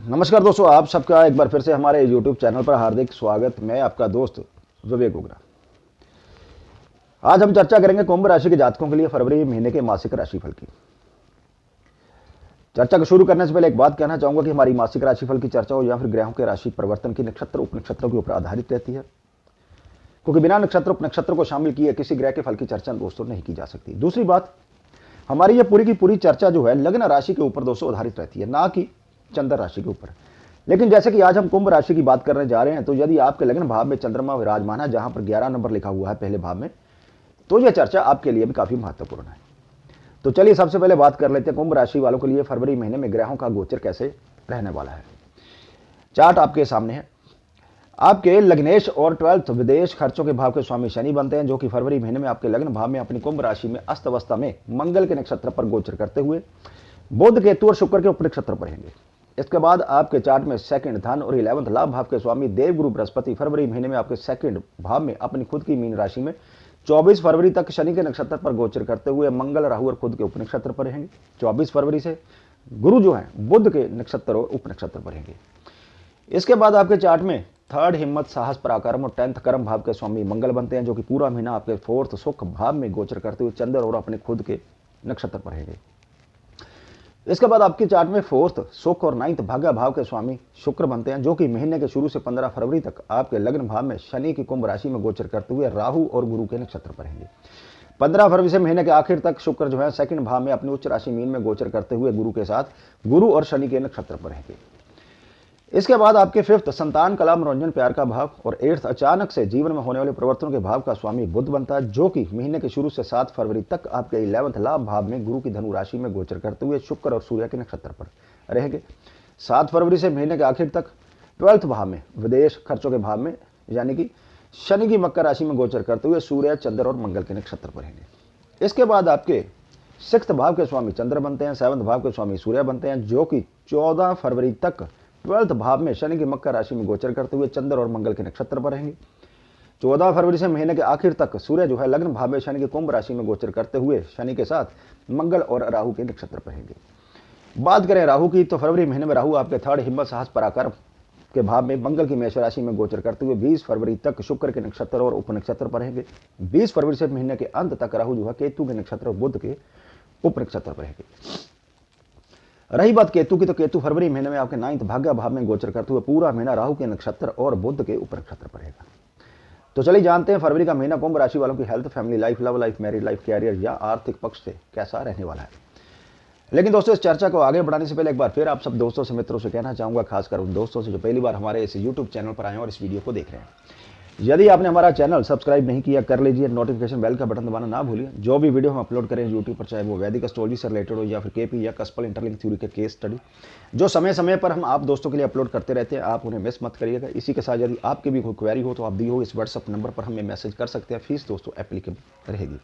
नमस्कार दोस्तों, आप सबका एक बार फिर से हमारे YouTube चैनल पर हार्दिक स्वागत। मैं आपका दोस्त विवेक गुगरा। आज हम चर्चा करेंगे कुंभ राशि के जातकों के लिए फरवरी महीने के मासिक राशिफल की। चर्चा को शुरू करने से पहले एक बात कहना चाहूंगा कि हमारी मासिक राशिफल की चर्चा हो या फिर ग्रहों के राशि परिवर्तन की नक्षत्र उपनक्षत्रों के ऊपर आधारित रहती है, क्योंकि बिना नक्षत्र उपनक्षत्र को शामिल किए किसी ग्रह के फल की चर्चा दोस्तों नहीं की जा सकती। दूसरी बात, हमारी ये पूरी की पूरी चर्चा जो है लग्न राशि के ऊपर दोस्तों आधारित रहती है, ना कि चंद्र राशि के ऊपर। लेकिन जैसे कि आज हम कुंभ राशि की बात करने जा रहे हैं, तो यदि आपके लग्न भाव में चंद्रमा विराजमान है, जहां पर 11 नंबर लिखा हुआ है पहले भाव में, तो यह चर्चा आपके लिए भी काफी महत्वपूर्ण है। तो चलिए सबसे पहले बात कर लेते हैं कुंभ राशि वालों के लिए फरवरी महीने में ग्रहों का गोचर कैसे रहने वाला है। चार्ट आपके सामने है। आपके लग्नेश और 12th विदेश खर्चों के भाव के स्वामी शनि बनते हैं, जो कि फरवरी महीने में आपके लग्न भाव में अपनी कुंभ राशि में अस्त अवस्था में मंगल के नक्षत्र पर गोचर करते हुए बुध, केतु और शुक्र के उपनक्षत्र पर रहेंगे। इसके बाद आपके चार्ट में सेकंड धन और 11th लाभ भाव के स्वामी देवगुरु बृहस्पति फरवरी महीने में आपके सेकंड भाव में अपनी खुद की मीन राशि में 24 फरवरी तक शनि के नक्षत्र पर गोचर करते हुए मंगल, राहु और खुद के उपनक्षत्र पर रहेंगे। 24 फरवरी से गुरु जो है बुध के नक्षत्र और उपनक्षत्र पर रहेंगे। इसके बाद आपके चार्ट में थर्ड हिम्मत, साहस, पराक्रम और 10th कर्म भाव के स्वामी मंगल बनते हैं, जो कि पूरा महीना आपके 4th सुख भाव में गोचर करते हुए चंद्र और अपने खुद के नक्षत्र पर रहेंगे। इसके बाद आपके चार्ट में 4th सुख और 9th भाग्य भाव के स्वामी शुक्र बनते हैं, जो कि महीने के शुरू से 15 फरवरी तक आपके लग्न भाव में शनि की कुंभ राशि में गोचर करते हुए राहु और गुरु के नक्षत्र पर रहेंगे। 15 फरवरी से महीने के आखिर तक शुक्र जो है सेकंड भाव में अपनी उच्च राशि मीन में गोचर करते हुए गुरु के साथ गुरु और शनि के नक्षत्र पर रहेंगे। इसके बाद आपके 5th संतान, कला, मनोरंजन, प्यार का भाव और 8th अचानक से जीवन में होने वाले परिवर्तनों के भाव का स्वामी बुध बनता है, जो कि महीने के शुरू से 7 फरवरी तक आपके 11th लाभ भाव में गुरु की धनु राशि में गोचर करते हुए शुक्र और सूर्य के नक्षत्र पर रहेंगे। 7 फरवरी से महीने के आखिर तक 12th भाव में विदेश खर्चों के भाव में यानी कि शनि की मकर राशि में गोचर करते हुए सूर्य, चंद्र और मंगल के नक्षत्र पर रहेंगे। इसके बाद आपके 6th भाव के स्वामी चंद्र बनते हैं, 7th भाव के स्वामी सूर्य बनते हैं, जो कि 14 फरवरी तक 12th भाव में शनि की मकर राशि में गोचर करते हुए चंद्र और मंगल के नक्षत्र पर रहेंगे। 14 फरवरी से महीने के आखिर तक सूर्य जो है लग्न भाव में शनि की कुंभ राशि में गोचर करते हुए शनि के साथ मंगल और राहु के नक्षत्र पर रहेंगे। बात करें राहु की, तो फरवरी महीने में राहु आपके थर्ड हिम्मत, साहस, पराक्रम के भाव में मंगल की मेष राशि में गोचर करते हुए 20 फरवरी तक शुक्र के नक्षत्र और उपनक्षत्र पर रहेंगे। 20 फरवरी से महीने के अंत तक राहु जो है केतु के नक्षत्र और बुध के उपनक्षत्र पर रहेंगे। रही बात केतु की, तो केतु फरवरी महीने में आपके 9th भाग्य भाव में गोचर करते हुए पूरा महीना राहु के नक्षत्र और बुध के उपनक्षत्र पर रहेगा। तो चलिए जानते हैं फरवरी का महीना कुंभ राशि वालों की health, family life, love life, married life, career या आर्थिक पक्ष से कैसा रहने वाला है। लेकिन दोस्तों, इस चर्चा को आगे बढ़ाने से पहले एक बार फिर आप सब दोस्तों से, मित्रों से कहना चाहूंगा, खासकर उन दोस्तों से जो पहली बार हमारे इस YouTube चैनल पर आए और इस वीडियो को देख रहे हैं, यदि आपने हमारा चैनल सब्सक्राइब नहीं किया कर लीजिए, नोटिफिकेशन बेल का बटन दबाना ना भूलिए। जो भी वीडियो हम अपलोड करें यूट्यूब पर, चाहे वो वैदिक एस्ट्रोलॉजी से रिलेटेड हो या फिर केपी या कस्पल इंटरलिंक थ्योरी के केस स्टडी, जो समय समय पर हम आप दोस्तों के लिए अपलोड करते रहते हैं, आप उन्हें मिस मत करिएगा। इसी के साथ यदि आपकी भी कोई क्वेरी हो तो आप दी हो इस व्हाट्सअप नंबर पर हमें मैसेज कर सकते हैं, फीस दोस्तों एप्लीकेबल रहेगी।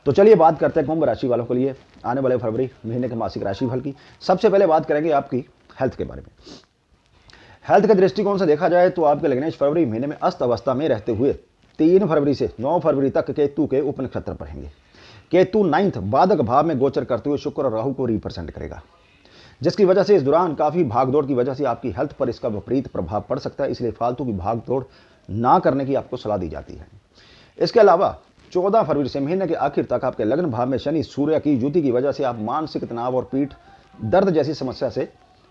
तो चलिए बात करते हैं कुंभ राशि वालों के लिए आने वाले फरवरी महीने के मासिक राशिफल की। सबसे पहले बात करेंगे आपकी हेल्थ के बारे में। हेल्थ के दृष्टिकोण से देखा जाए तो आपके लग्नेश फरवरी महीने में अस्त अवस्था में रहते हुए 3 फरवरी से 9 फरवरी तक केतु के उपनक्षत्र पर रहेंगे। केतु 9th बाधक भाव में गोचर करते हुए शुक्र और राहु को रिप्रेजेंट करेगा, जिसकी वजह से इस दौरान काफी भागदौड़ की वजह से आपकी हेल्थ पर इसका विपरीत प्रभाव पड़ सकता है, इसलिए फालतू की भागदौड़ ना करने की आपको सलाह दी जाती है। इसके अलावा 14 फरवरी से महीने के आखिर तक आपके लग्न भाव में शनि सूर्य की युति की वजह से आप मानसिक तनाव और पीठ दर्द जैसी समस्या से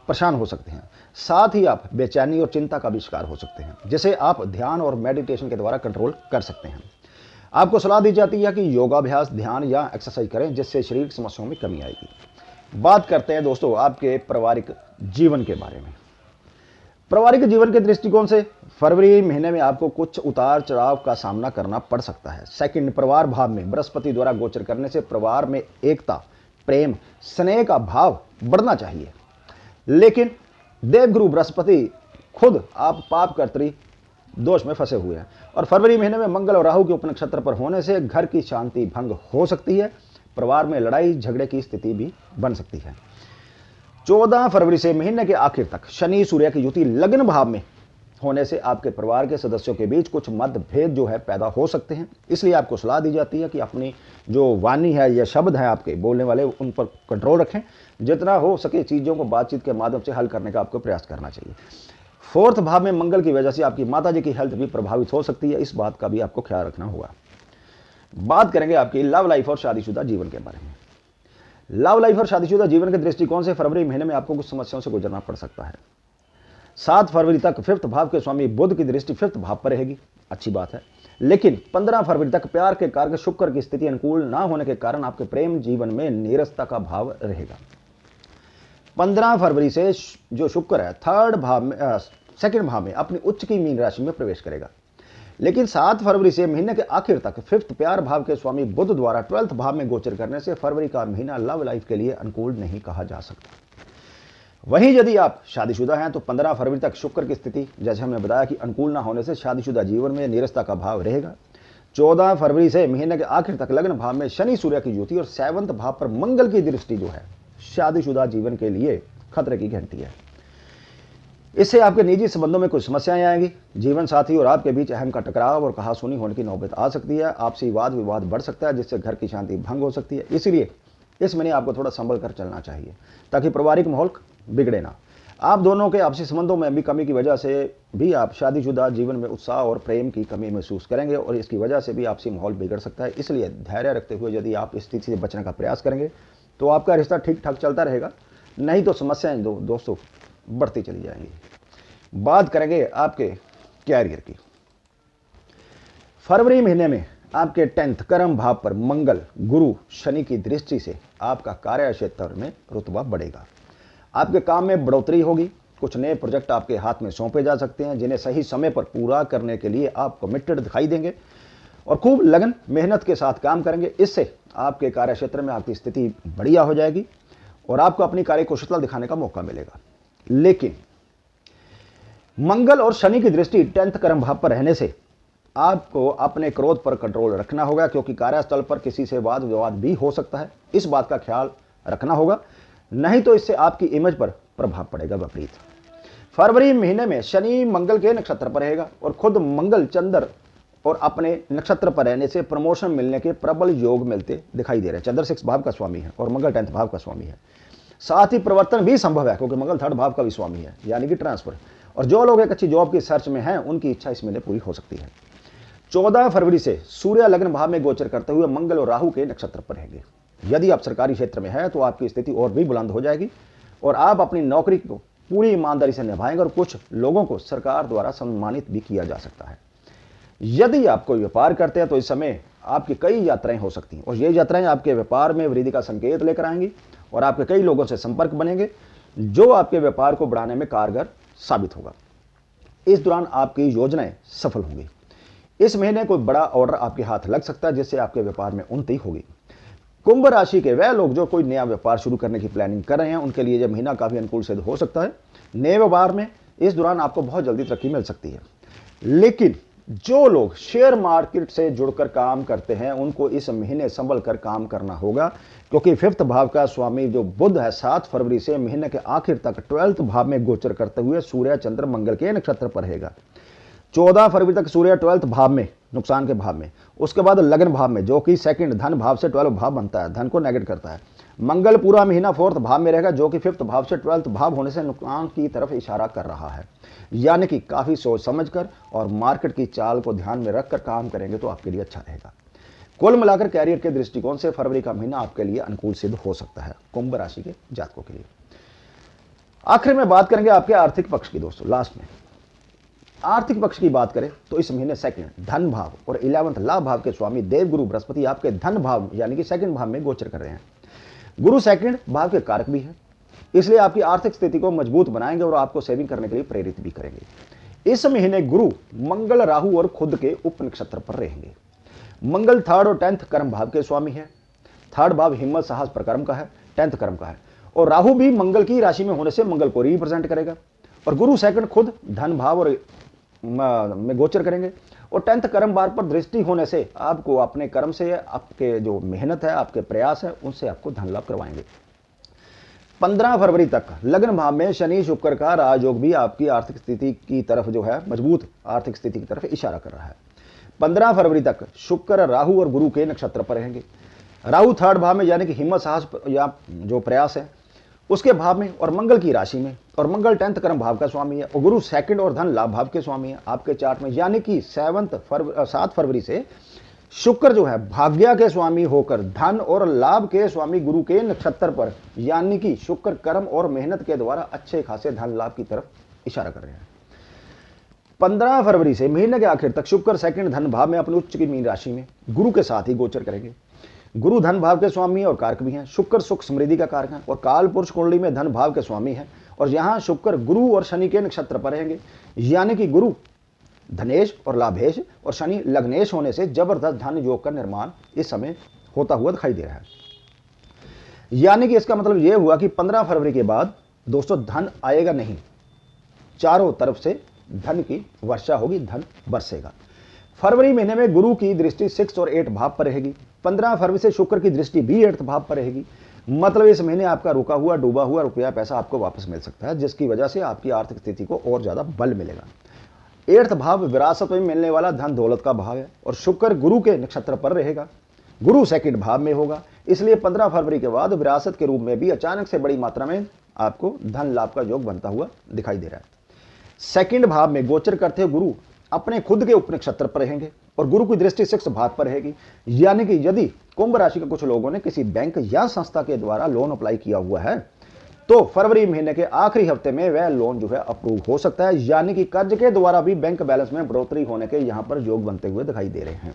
परेशान हो सकते हैं। साथ ही आप बेचैनी और चिंता का भी शिकार हो सकते हैं, जिसे आप ध्यान और मेडिटेशन के द्वारा कंट्रोल कर सकते हैं। आपको सलाह दी जाती है कि योगाभ्यास, ध्यान या एक्सरसाइज करें, जिससे शारीरिक समस्याओं में कमी आएगी। बात करते हैं दोस्तों आपके पारिवारिक जीवन के बारे में। पारिवारिक जीवन के दृष्टिकोण से फरवरी महीने में आपको कुछ उतार चढ़ाव का सामना करना पड़ सकता है। सेकंड परिवार भाव में बृहस्पति द्वारा गोचर करने से परिवार में एकता, प्रेम, स्नेह का भाव बढ़ना चाहिए, लेकिन देवगुरु बृहस्पति खुद आप पाप कर्त्री दोष में फंसे हुए हैं और फरवरी महीने में मंगल और राहु के उपनक्षत्र पर होने से घर की शांति भंग हो सकती है। परिवार में लड़ाई झगड़े की स्थिति भी बन सकती है। 14 फरवरी से महीने के आखिर तक शनि सूर्य की युति लग्न भाव में होने से आपके परिवार के सदस्यों के बीच कुछ मतभेद जो है पैदा हो सकते हैं। इसलिए आपको सलाह दी जाती है कि अपनी जो वाणी है या शब्द है आपके बोलने वाले, उन पर कंट्रोल रखें। जितना हो सके चीज़ों को बातचीत के माध्यम से हल करने का आपको प्रयास करना चाहिए। फोर्थ भाव में मंगल की वजह से आपकी माता जी की हेल्थ भी प्रभावित हो सकती है, इस बात का भी आपको ख्याल रखना होगा। बात करेंगे आपकी लव लाइफ और शादीशुदा जीवन के बारे में। लव लाइफ और शादीशुदा जीवन के दृष्टिकोण से फरवरी महीने में आपको कुछ समस्याओं से गुजरना पड़ सकता है। 7 फरवरी तक फिफ्थ भाव के स्वामी बुध की दृष्टि फिफ्थ भाव पर रहेगी, अच्छी बात है। लेकिन 15 फरवरी तक प्यार के कारक शुक्र की स्थिति अनुकूल ना होने के कारण आपके प्रेम जीवन में नीरसता का भाव रहेगा। 15 फरवरी से जो शुक्र है सेकंड भाव में अपनी उच्च की मीन राशि में प्रवेश करेगा। लेकिन 7 फरवरी से महीने के आखिर तक फिफ्थ प्यार भाव के स्वामी बुध द्वारा 12th भाव में गोचर करने से फरवरी का महीना लव लाइफ के लिए अनुकूल नहीं कहा जा सकता। वहीं यदि आप शादीशुदा हैं तो 15 फरवरी तक शुक्र की स्थिति, जैसे हमने बताया कि अनुकूल ना होने से शादीशुदा जीवन में नीरसता का भाव रहेगा। 14 फरवरी से महीने के आखिर तक लग्न भाव में शनि सूर्य की युति और 7th भाव पर मंगल की दृष्टि जो है शादीशुदा जीवन के लिए खतरे की घंटी है। इससे आपके निजी संबंधों में कुछ समस्याएं आएंगी। जीवन साथी और आपके बीच अहम का टकराव और कहासुनी होने की नौबत आ सकती है। आपसी वाद विवाद बढ़ सकता है, जिससे घर की शांति भंग हो सकती है। इसलिए इस महीने आपको थोड़ा संभल कर चलना चाहिए ताकि पारिवारिक माहौल बिगड़े ना। आप दोनों के आपसी संबंधों में भी कमी की वजह से भी आप शादीशुदा जीवन में उत्साह और प्रेम की कमी महसूस करेंगे और इसकी वजह से भी आपसी माहौल बिगड़ सकता है। इसलिए धैर्य रखते हुए यदि आप इस स्थिति से बचने का प्रयास करेंगे तो आपका रिश्ता ठीक ठाक चलता रहेगा, नहीं तो समस्याएं दोस्तों बढ़ती चली जाएंगी। बात करेंगे आपके कैरियर की। फरवरी महीने में आपके 10th कर्म भाव पर मंगल गुरु शनि की दृष्टि से आपका कार्य क्षेत्र में रुतबा बढ़ेगा। आपके काम में बढ़ोतरी होगी। कुछ नए प्रोजेक्ट आपके हाथ में सौंपे जा सकते हैं जिन्हें सही समय पर पूरा करने के लिए आप कमिटेड दिखाई देंगे और खूब लगन मेहनत के साथ काम करेंगे। इससे आपके कार्य क्षेत्र में आपकी स्थिति बढ़िया हो जाएगी और आपको अपनी कार्य कुशलता दिखाने का मौका मिलेगा। लेकिन मंगल और शनि की दृष्टि 10th कर्म भाव पर रहने से आपको अपने क्रोध पर कंट्रोल रखना होगा, क्योंकि कार्यस्थल पर किसी से वाद विवाद भी हो सकता है। इस बात का ख्याल रखना होगा, नहीं तो इससे आपकी इमेज पर प्रभाव पड़ेगा विपरीत। फरवरी महीने में शनि मंगल के नक्षत्र पर रहेगा और खुद मंगल चंद्र और अपने नक्षत्र पर रहने से प्रमोशन मिलने के प्रबल योग मिलते दिखाई दे रहे हैं। चंद्र 6th भाव का स्वामी है और मंगल 10th भाव का स्वामी है। साथ ही परिवर्तन भी संभव है क्योंकि मंगल 3rd भाव का भी स्वामी है, यानी कि ट्रांसफर। और जो लोग एक अच्छी जॉब की सर्च में हैं उनकी इच्छा इस महीने पूरी हो सकती है। 14 फरवरी से सूर्य लग्न भाव में गोचर करते हुए मंगल और राहु के नक्षत्र पर रहेंगे। यदि आप सरकारी क्षेत्र में हैं तो आपकी स्थिति और भी बुलंद हो जाएगी और आप अपनी नौकरी को पूरी ईमानदारी से निभाएंगे और कुछ लोगों को सरकार द्वारा सम्मानित भी किया जा सकता है। यदि आप कोई व्यापार करते हैं तो इस समय आपकी कई यात्राएं हो सकती हैं और ये यात्राएं आपके व्यापार में वृद्धि का संकेत लेकर आएंगी और आपके कई लोगों से संपर्क बनेंगे जो आपके व्यापार को बढ़ाने में कारगर साबित होगा। इस दौरान आपकी योजनाएं सफल होंगी। इस महीने कोई बड़ा ऑर्डर आपके हाथ लग सकता है जिससे आपके व्यापार में उन्नति होगी। कुंभ राशि के वह लोग जो कोई नया व्यापार शुरू करने की प्लानिंग कर रहे हैं उनके लिए यह महीना काफी अनुकूल सिद्ध हो सकता है। नए व्यापार में इस दौरान आपको बहुत जल्दी तरक्की मिल सकती है। लेकिन जो लोग शेयर मार्केट से जुड़कर काम करते हैं उनको इस महीने संभल कर काम करना होगा, क्योंकि 5th भाव का स्वामी जो बुध है 7 फरवरी से महीने के आखिर तक 12th भाव में गोचर करते हुए सूर्य चंद्र मंगल के नक्षत्र पर रहेगा। 14 फरवरी तक सूर्य 12th भाव में, नुकसान के भाव में, उसके बाद लग्न भाव में जो कि सेकंड धन भाव से 12th भाव बनता है, धन को नेगेट करता है। मंगल पूरा महीना 4th भाव में रहेगा जो कि 5th भाव से 12th भाव होने से नुकसान की तरफ इशारा कर रहा है। यानी कि काफी सोच समझकर और मार्केट की चाल को ध्यान में रखकर काम करेंगे तो आपके लिए अच्छा रहेगा। कुल मिलाकर कैरियर के दृष्टिकोण से फरवरी का महीना आपके लिए अनुकूल सिद्ध हो सकता है कुंभ राशि के जातकों के लिए। आखिर में बात करेंगे आपके आर्थिक पक्ष की। दोस्तों लास्ट में आर्थिक पक्ष की बात करें तो इस महीने सेकंड धन भाव और 11th लाभ भाव के स्वामी देवगुरु बृहस्पति आपके धन भाव यानी कि सेकंड भाव में गोचर कर रहे हैं। गुरु सेकंड भाव के कारक भी है, इसलिए आपकी आर्थिक स्थिति को मजबूत बनाएंगे और आपको सेविंग करने के लिए प्रेरित भी करेंगे। इस महीने गुरु मंगल राहु और खुद के उप नक्षत्र पर रहेंगे। मंगल 3rd और 10th कर्म भाव के स्वामी है। 3rd भाव हिम्मत साहस प्रकर्म का है, 10th कर्म का है और राहु भी मंगल की राशि में होने से मंगल को रिप्रेजेंट करेगा और गुरु सेकंड खुद धन भाव और में गोचर करेंगे और 10th कर्म भाव पर दृष्टि होने से आपको अपने कर्म से आपके जो मेहनत है, आपके प्रयास है, उनसे आपको धन लाभ करवाएंगे। 15 फरवरी तक लग्न भाव में शनि शुक्र का राजयोग भी आपकी आर्थिक स्थिति की तरफ जो है मजबूत आर्थिक स्थिति की तरफ इशारा कर रहा है। 15 फरवरी तक शुक्र राहु और गुरु के नक्षत्र पर रहेंगे। राहु 3rd भाव में यानी कि हिम्मत साहस या जो प्रयास है उसके भाव में, और मंगल की राशि में, और मंगल 10th कर्म भाव का स्वामी है, और गुरु 2nd और धन लाभ भाव के स्वामी है आपके चार्ट में। यानी कि 7 फरवरी से शुक्र जो है भाग्य के स्वामी होकर धन और लाभ के स्वामी गुरु के नक्षत्र पर, यानी कि शुक्र कर्म और मेहनत के द्वारा अच्छे खासे धन लाभ की तरफ इशारा कर रहे हैं। 15 फरवरी से महीने के आखिर तक शुक्र 2nd धन भाव में अपने उच्च की मीन राशि में गुरु के साथ ही गोचर करेंगे। गुरु धन भाव के स्वामी और कारक भी हैं। शुक्र सुख समृद्धि का कारक है और काल पुरुष कुंडली में धन भाव के स्वामी है, और यहां शुक्र गुरु और शनि के नक्षत्र पर रहेंगे। यानी कि गुरु धनेश और लाभेश और शनि लग्नेश होने से जबरदस्त धन योग का निर्माण इस समय होता हुआ दिखाई दे रहा है। यानी कि इसका मतलब यह हुआ कि 15 फरवरी के बाद दोस्तों धन आएगा नहीं, चारों तरफ से धन की वर्षा होगी, धन बरसेगा। फरवरी महीने में गुरु की दृष्टि 6 और 8 भाव पर रहेगी। 15 फरवरी से शुक्र की दृष्टि भी 8th भाव पर रहेगी। मतलब इस महीने आपका रुका हुआ डूबा हुआ रुपया पैसा आपको वापस मिल सकता है, जिसकी वजह से आपकी आर्थिक स्थिति को और ज्यादा बल मिलेगा। 8th भाव विरासत में मिलने वाला धन दौलत का भाव है, और शुक्र गुरु के नक्षत्र पर रहेगा। गुरु 2nd भाव में होगा, इसलिए 15 फरवरी के बाद विरासत के रूप में भी अचानक से बड़ी मात्रा में आपको धन लाभ का योग बनता हुआ दिखाई दे रहा है। 2nd भाव में गोचर करते हुए गुरु अपने खुद के उपनक्षत्र पर रहेंगे, और गुरु की दृष्टि 6th भाव पर रहेगी। यानी कि यदि कुंभ राशि के कुछ लोगों ने किसी बैंक या संस्था के द्वारा लोन अप्लाई किया हुआ है, तो फरवरी महीने के आखिरी हफ्ते में वह लोन जो है अप्रूव हो सकता है। यानी कि कर्ज के द्वारा भी बैंक बैलेंस में बढ़ोतरी होने के यहां पर योग बनते हुए दिखाई दे रहे हैं।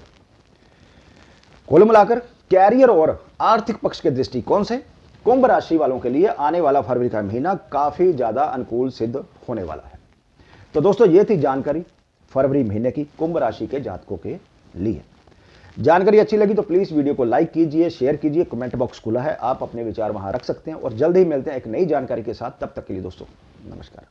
कुल मिलाकर कैरियर और आर्थिक पक्ष के दृष्टिकोण से कुंभ राशि वालों के लिए आने वाला फरवरी का महीना काफी ज्यादा अनुकूल सिद्ध होने वाला है। तो दोस्तों ये थी जानकारी फरवरी महीने की कुंभ राशि के जातकों के लिए। जानकारी अच्छी लगी तो प्लीज वीडियो को लाइक कीजिए, शेयर कीजिए, कमेंट बॉक्स खुला है, आप अपने विचार वहां रख सकते हैं, और जल्द ही मिलते हैं एक नई जानकारी के साथ। तब तक के लिए दोस्तों नमस्कार।